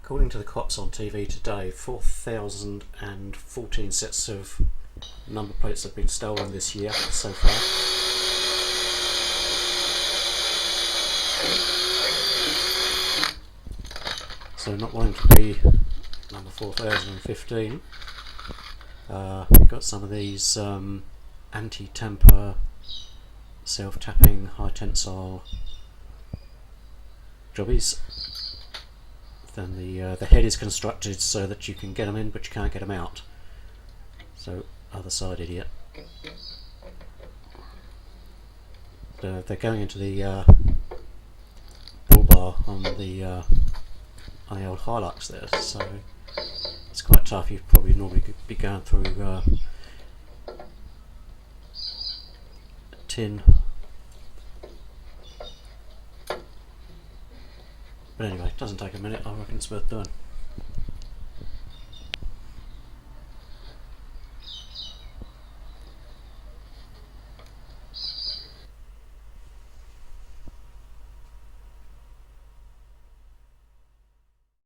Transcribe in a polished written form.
According to the cops on TV today, 4,014 sets of number plates have been stolen this year so far. So not wanting to be number 4015, we've got some of these anti-tamper, self-tapping, high tensile jobbies. Then the head is constructed so that you can get them in but you can't get them out. So other side idiot. They're going into the bull bar on the old Hilux there, so it's quite tough. You'd probably normally be going through tin. But anyway, it doesn't take a minute. I reckon it's worth doing.